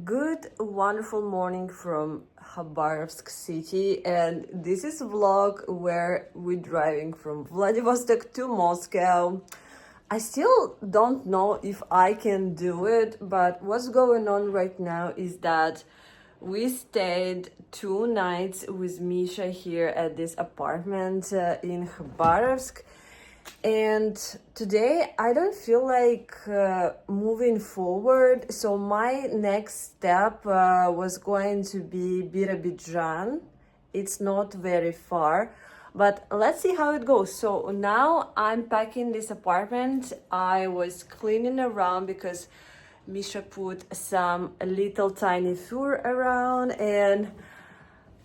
Good, wonderful morning from Khabarovsk city, and this is a vlog where we're driving from Vladivostok to Moscow. I still don't know if I can do it, but what's going on right now is that we stayed 2 nights with Misha here at this apartment in Khabarovsk. And today I don't feel like moving forward, so my next step was going to be Birobidzhan. It's not very far, but let's see how it goes. So now I'm packing this apartment. I was cleaning around because Misha put some little tiny fur around, and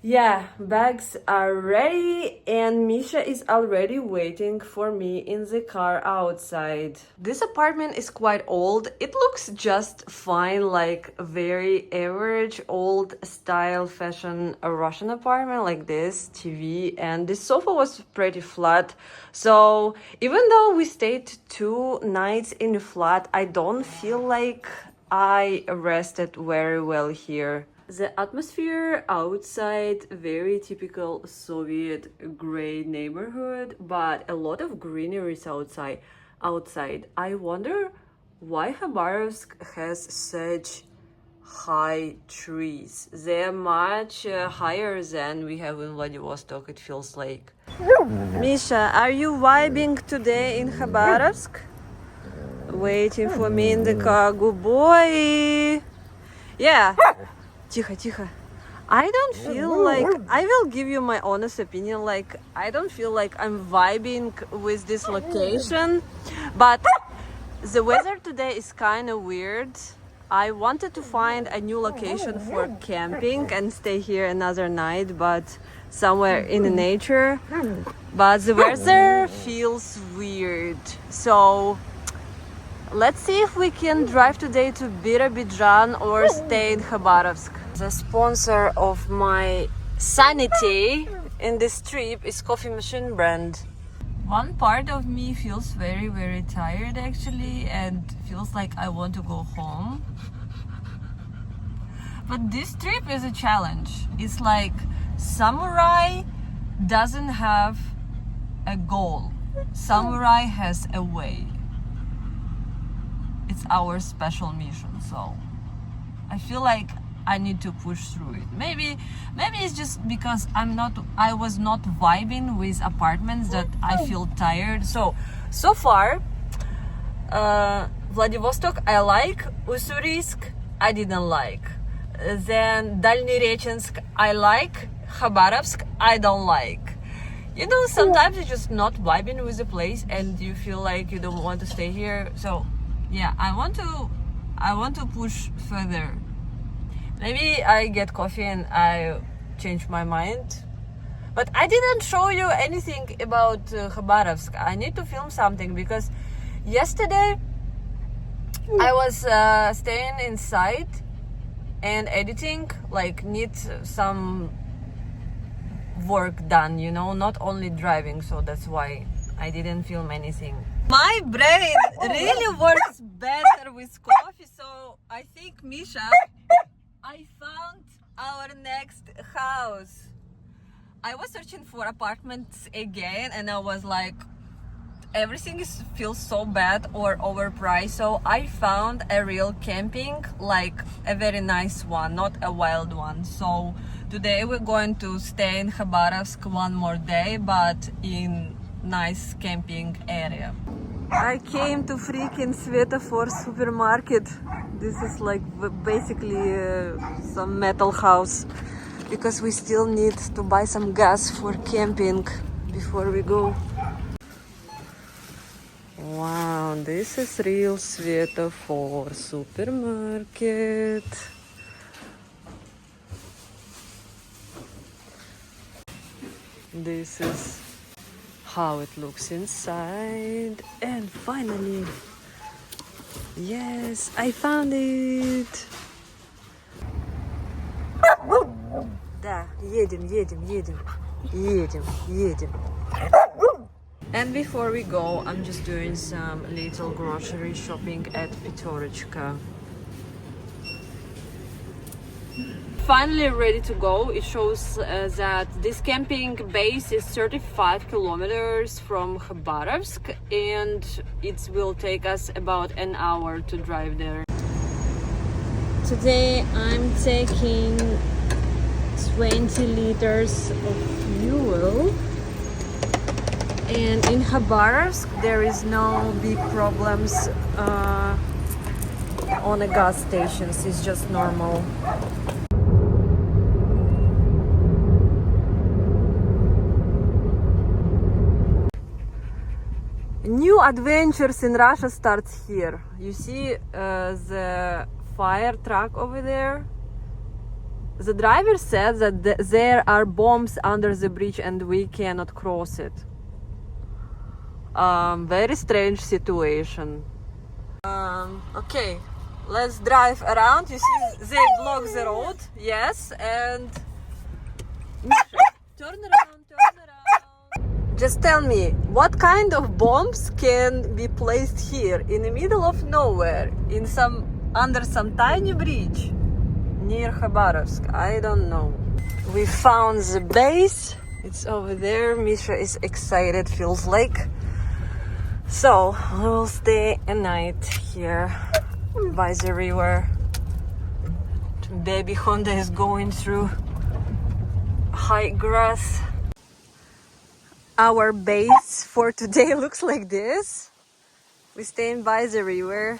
yeah, bags are ready and Misha is already waiting for me in the car outside. This apartment is quite old. It looks just fine, like a very average old style fashion Russian apartment like this, TV, and this sofa was pretty flat. So even though we stayed 2 nights in the flat, I don't feel like I rested very well here. The atmosphere outside, very typical Soviet gray neighborhood, but a lot of greenery outside. I wonder why Khabarovsk has such high trees. They're much higher than we have in Vladivostok, it feels like. Misha, are you vibing today in Khabarovsk? Waiting for me in the car, good boy. Yeah. Тихо, тихо. I don't feel like, I will give you my honest opinion, like I don't feel like I'm vibing with this location, but the weather today is kind of weird. I wanted to find a new location for camping and stay here another night, but somewhere in the nature, but the weather feels weird. So let's see if we can drive today to Birobidzhan or stay in Khabarovsk. The sponsor of my sanity in this trip is coffee machine brand. One part of me feels very tired actually, and feels like I want to go home. But this trip is a challenge. It's like samurai doesn't have a goal. Samurai has a way. It's our special mission, so I feel like I need to push through it. Maybe it's just because I was not vibing with apartments that I feel tired. So far Vladivostok I like, Ussurisk I didn't like. Then Dalnyrechensк I like, Khabarovsk I don't like. You know, sometimes you're just not vibing with the place and you feel like you don't want to stay here. So yeah, I want to push further. Maybe I get coffee and I change my mind. But I didn't show you anything about Khabarovsk. I need to film something because yesterday I was staying inside and editing, like need some work done, you know, not only driving, so that's why I didn't film anything. My brain really works better with coffee, so I think, Misha, I found our next house. I was searching for apartments again and I was like, everything feels so bad or overpriced, so I found a real camping, like a very nice one, not a wild one. So today we're going to stay in Khabarovsk one more day, but in nice camping area. I came to freaking Svetofor supermarket. This is like basically some metal house because we still need to buy some gas for camping before we go. Wow, this is real Svetofor supermarket. This is how it looks inside, and finally, yes, I found it. Да, едем. And before we go, I'm just doing some little grocery shopping at Pitorechka. Finally ready to go. It shows that this camping base is 35 kilometers from Khabarovsk, and it will take us about an hour to drive there. Today I'm taking 20 liters of fuel, and in Khabarovsk there is no big problems on the gas stations. It's just normal. New adventures in Russia starts here. You see the fire truck over there? The driver said that there are bombs under the bridge and we cannot cross it. Very strange situation. Okay, let's drive around. You see they block the road. Yes, and Misha, turn around, turn around. Just tell me, what kind of bombs can be placed here in the middle of nowhere, under some tiny bridge near Khabarovsk? I don't know. We found the base. It's over there. Misha is excited, feels like. So we will stay a night here by the river. Baby Honda is going through high grass. Our base for today looks like this. We're staying by the river,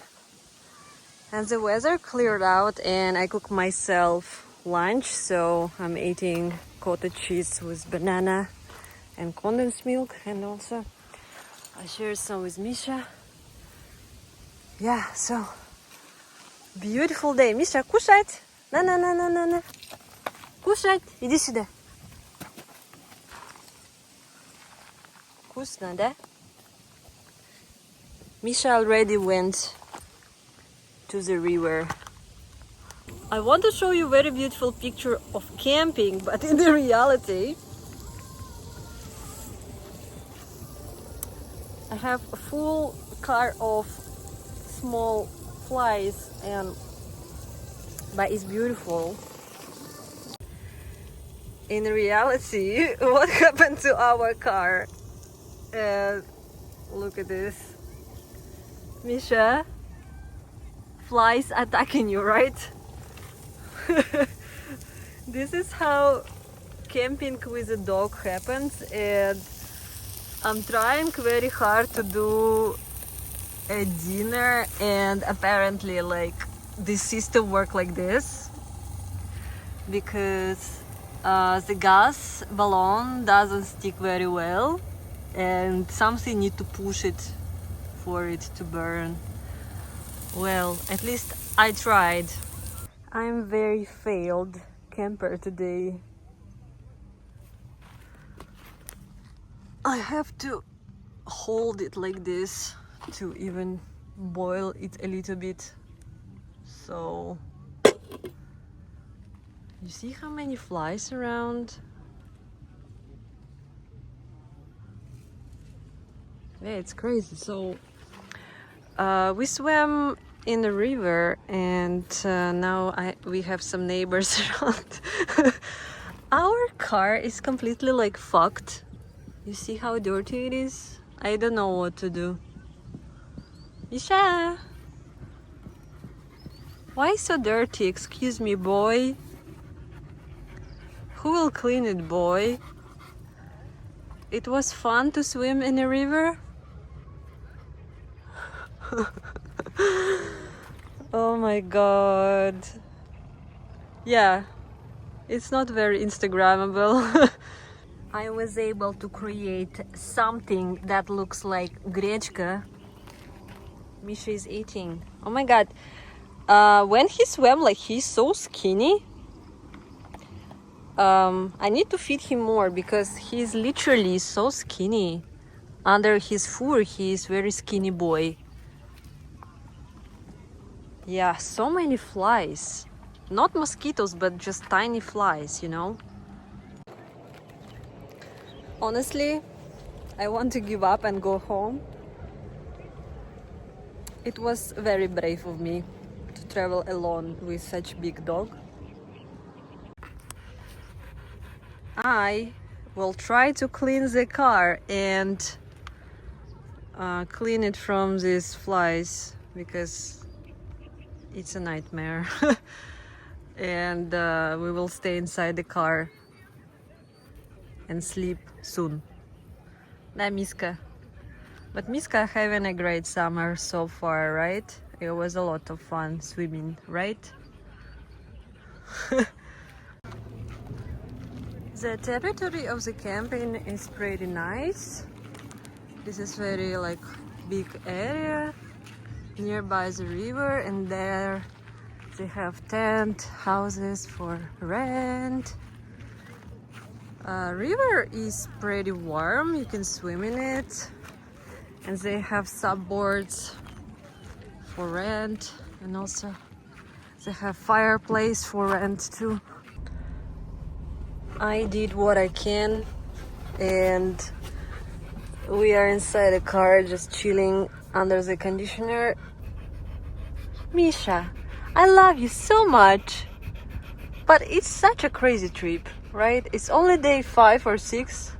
and the weather cleared out, and I cooked myself lunch. So I'm eating cottage cheese with banana and condensed milk, and also I shared some with Misha. Yeah, so beautiful day. Misha, кушать? На. Кушать. Иди сюда. Вкусно, да? Misha already went to the river. I want to show you a very beautiful picture of camping, but in the reality, I have a full car of small flies, but it's beautiful. In reality, what happened to our car? Look at this. Misha, flies attacking you, right? This is how camping with a dog happens, and I'm trying very hard to do a dinner, and apparently like this system works like this because the gas balloon doesn't stick very well, and something need to push it for it to burn. Well, at least I tried. I'm very failed camper today. I have to hold it like this to even boil it a little bit. So you see how many flies around? Yeah, it's crazy. So we swam in the river, and now we have some neighbors around. Our car is completely like fucked. You see how dirty it is? I don't know what to do. Misha! Why so dirty? Excuse me, boy. Who will clean it, boy? It was fun to swim in a river. Oh my god. Yeah, it's not very Instagrammable. I was able to create something that looks like grechka. Misha is eating. Oh my god. When he swam, like, he's so skinny. I need to feed him more because he's literally so skinny. Under his fur, he is very skinny boy. Yeah, so many flies. Not mosquitoes, but just tiny flies, you know? Honestly, I want to give up and go home. It was very brave of me to travel alone with such big dog. I will try to clean the car and clean it from these flies because it's a nightmare. And we will stay inside the car and sleep soon. Da, Miska? But Miska having a great summer so far, right? It was a lot of fun swimming, right? The territory of the camping is pretty nice. This is very like big area nearby the river, and there they have tent houses for rent. River is pretty warm, you can swim in it, and they have subboards for rent, and also they have fireplace for rent too. I did what I can, and we are inside the car just chilling under the conditioner. Misha, I love you so much, but it's such a crazy trip, right? It's only day 5 or 6.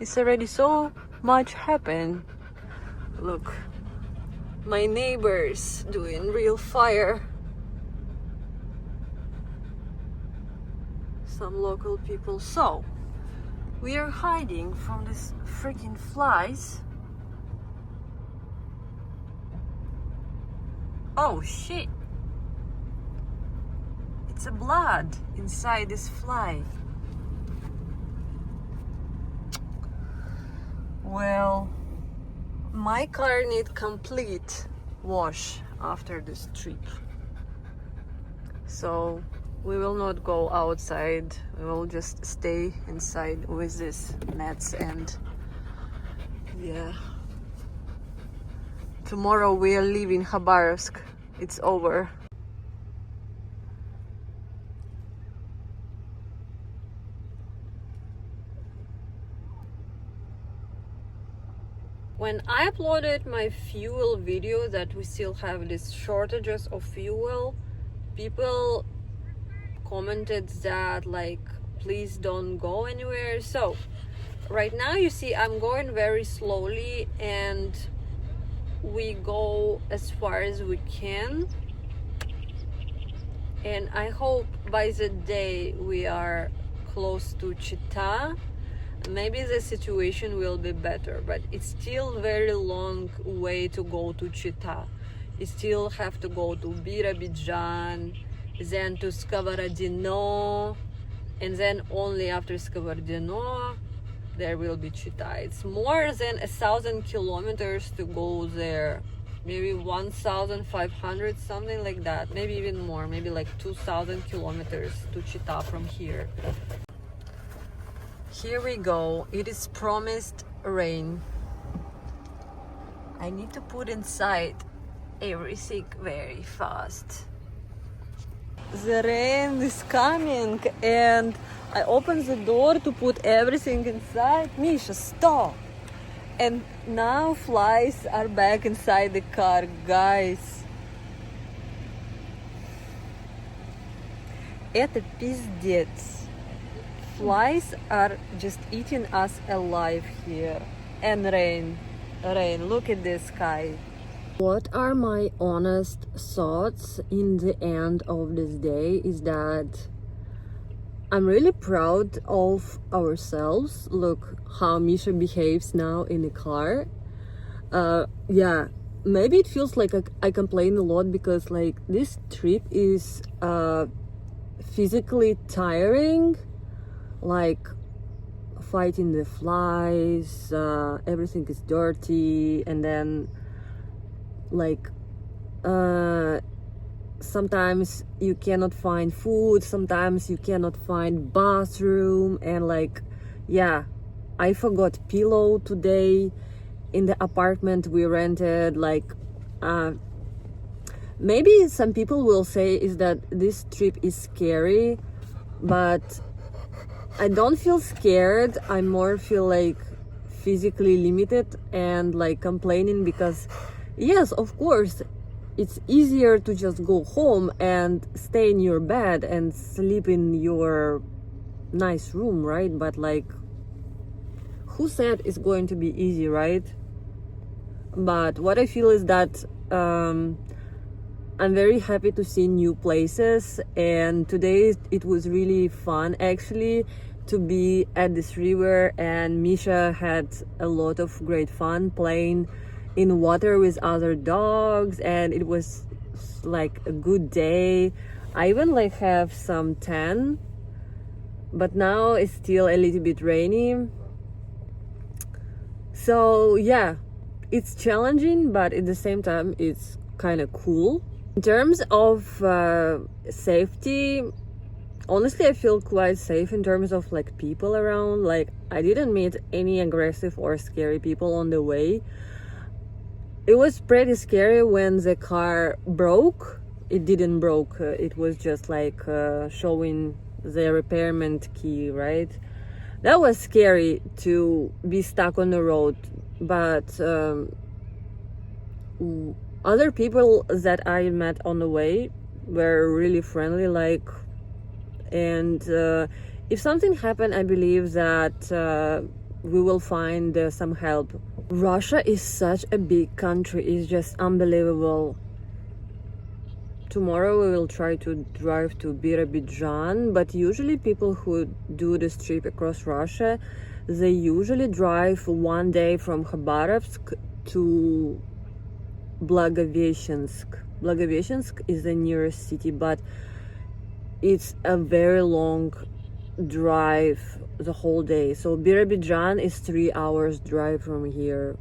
It's already so much happened. Look, my neighbors doing real fire. Some local people. So we are hiding from these freaking flies. Oh shit, it's a blood inside this fly. Well, my car needs complete wash after this trip, so we will not go outside. We will just stay inside with these nets, and yeah, tomorrow we are leaving Khabarovsk. It's over. When I uploaded my fuel video that we still have these shortages of fuel, people commented that like, please don't go anywhere. So right now you see I'm going very slowly, and we go as far as we can, and I hope by the day we are close to Chita, maybe the situation will be better, but it's still very long way to go to Chita. You still have to go to Birobidzhan, then to Skavarodino, and then only after Skavarodino there will be Chita. It's more than 1,000 kilometers to go there, maybe 1,500, something like that, maybe even more, maybe like 2,000 kilometers to Chita from here. Here we go. It is promised rain. I need to put inside everything very fast. The rain is coming, and I opened the door to put everything inside. Misha, stop! And now flies are back inside the car, guys. Это пиздец. Flies are just eating us alive here. And rain, look at this sky. What are my honest thoughts in the end of this day is that I'm really proud of ourselves. Look how Misha behaves now in the car. Yeah, maybe it feels like I complain a lot because like this trip is physically tiring, like fighting the flies, everything is dirty, and then like sometimes you cannot find food, sometimes you cannot find bathroom, and like, yeah, I forgot pillow today in the apartment we rented. Like maybe some people will say is that this trip is scary, but I don't feel scared. I more feel like physically limited and like complaining because yes, of course, it's easier to just go home and stay in your bed and sleep in your nice room, right? But like, who said it's going to be easy, right? But what I feel is that I'm very happy to see new places, and today it was really fun actually to be at this river, and Misha had a lot of great fun playing in water with other dogs, and it was like a good day. I even like have some tan, but now it's still a little bit rainy. So yeah, it's challenging, but at the same time it's kind of cool. In terms of safety, honestly, I feel quite safe in terms of like people around. Like, I didn't meet any aggressive or scary people on the way. It was pretty scary when the car broke. It didn't broke. It was just like showing the repairment key, right? That was scary to be stuck on the road, but other people that I met on the way were really friendly, like, and if something happened, I believe that we will find some help. Russia is such a big country, it's just unbelievable. Tomorrow we will try to drive to Birobidzhan, but usually people who do this trip across Russia, they usually drive one day from Khabarovsk to Blagoveshchensk. Blagoveshchensk is the nearest city, but it's a very long drive the whole day. So Birobidzhan is 3 hours drive from here.